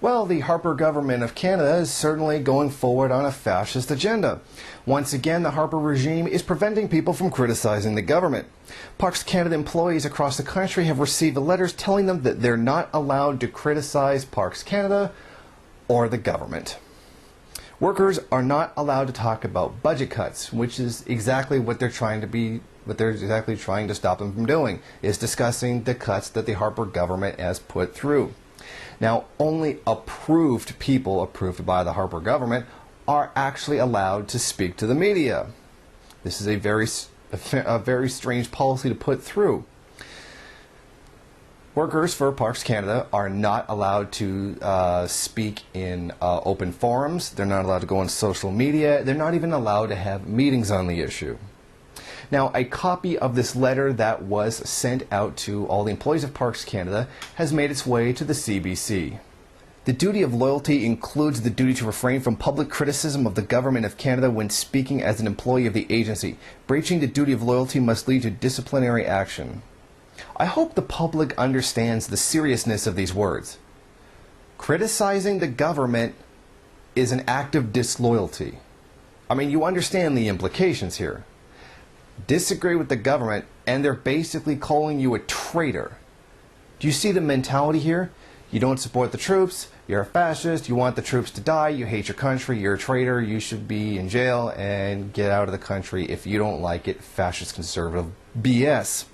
Well, the Harper government of Canada is certainly going forward on a fascist agenda. Once again, the Harper regime is preventing people from criticizing the government. Parks Canada employees across the country have received letters telling them that they're not allowed to criticize Parks Canada or the government. Workers are not allowed to talk about budget cuts, which is exactly what they're trying to stop them from doing, is discussing the cuts that the Harper government has put through. Now, only approved people, approved by the Harper government, are actually allowed to speak to the media. This is a very strange policy to put through. Workers for Parks Canada are not allowed to speak in open forums. They're not allowed to go on social media. They're not even allowed to have meetings on the issue. Now, a copy of this letter that was sent out to all the employees of Parks Canada has made its way to the CBC. The duty of loyalty includes the duty to refrain from public criticism of the Government of Canada when speaking as an employee of the agency. Breaching the duty of loyalty must lead to disciplinary action. I hope the public understands the seriousness of these words. Criticizing the government is an act of disloyalty. I mean, you understand the implications here. Disagree with the government and they're basically calling you a traitor. Do you see the mentality here? You don't support the troops, you're a fascist, you want the troops to die, you hate your country, you're a traitor, you should be in jail and get out of the country if you don't like it. Fascist conservative BS.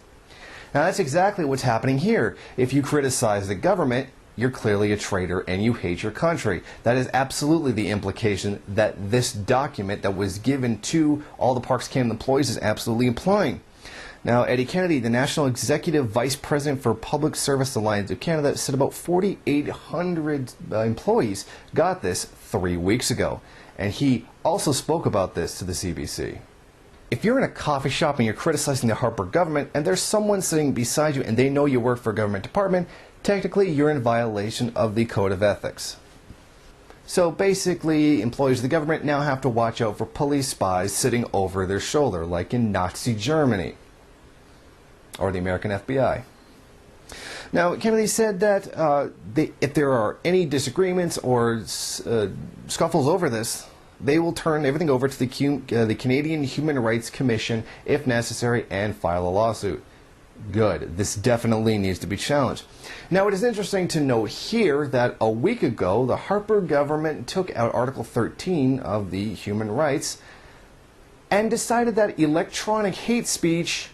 Now that's exactly what's happening here. If you criticize the government, you're clearly a traitor and you hate your country. That is absolutely the implication that this document that was given to all the Parks Canada employees is absolutely implying. Now, Eddie Kennedy, the National Executive Vice President for Public Service Alliance of Canada, said about 4,800 employees got this 3 weeks ago. And he also spoke about this to the CBC. If you're in a coffee shop and you're criticizing the Harper government and there's someone sitting beside you and they know you work for a government department, technically you're in violation of the Code of Ethics. So basically, employees of the government now have to watch out for police spies sitting over their shoulder, like in Nazi Germany, or the American FBI. Now, Kennedy said that if there are any disagreements or scuffles over this, they will turn everything over to the Canadian Human Rights Commission if necessary and file a lawsuit. Good. This definitely needs to be challenged. Now, it is interesting to note here that a week ago, the Harper government took out Article 13 of the Human Rights and decided that electronic hate speech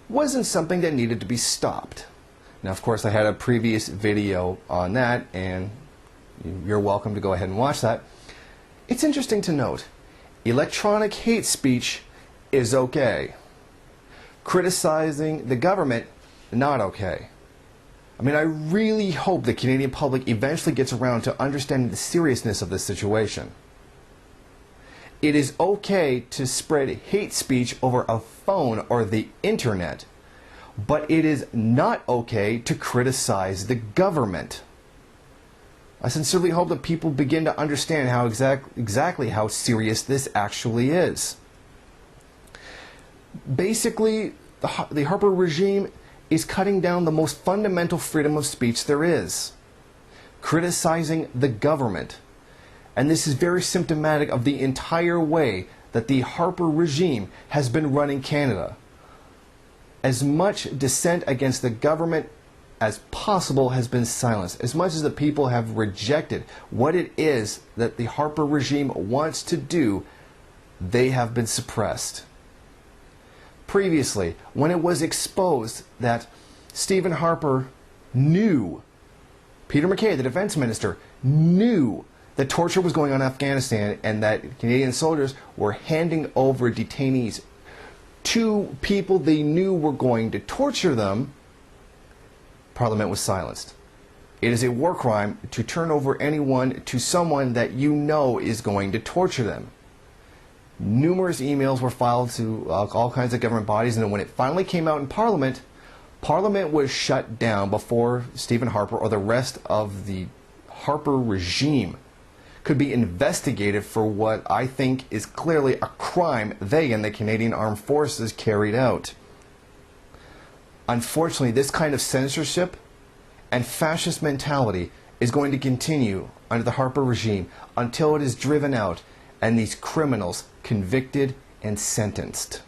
wasn't something that needed to be stopped. Now, of course, I had a previous video on that, and you're welcome to go ahead and watch that. It's interesting to note, electronic hate speech is okay. Criticizing the government, not okay. I mean, I really hope the Canadian public eventually gets around to understanding the seriousness of this situation. It is okay to spread hate speech over a phone or the internet, but it is not okay to criticize the government. I sincerely hope that people begin to understand how exactly how serious this actually is. Basically, the Harper regime is cutting down the most fundamental freedom of speech there is, criticizing the government. And this is very symptomatic of the entire way that the Harper regime has been running Canada. As much dissent against the government as possible has been silenced. As much as the people have rejected what it is that the Harper regime wants to do, they have been suppressed. Previously, when it was exposed that Stephen Harper knew, Peter MacKay, the defense minister, knew that torture was going on in Afghanistan and that Canadian soldiers were handing over detainees to people they knew were going to torture them, Parliament was silenced. It is a war crime to turn over anyone to someone that you know is going to torture them. Numerous emails were filed to all kinds of government bodies, and then when it finally came out in Parliament, Parliament was shut down before Stephen Harper or the rest of the Harper regime could be investigated for what I think is clearly a crime they and the Canadian Armed Forces carried out. Unfortunately, this kind of censorship and fascist mentality is going to continue under the Harper regime until it is driven out and these criminals convicted and sentenced.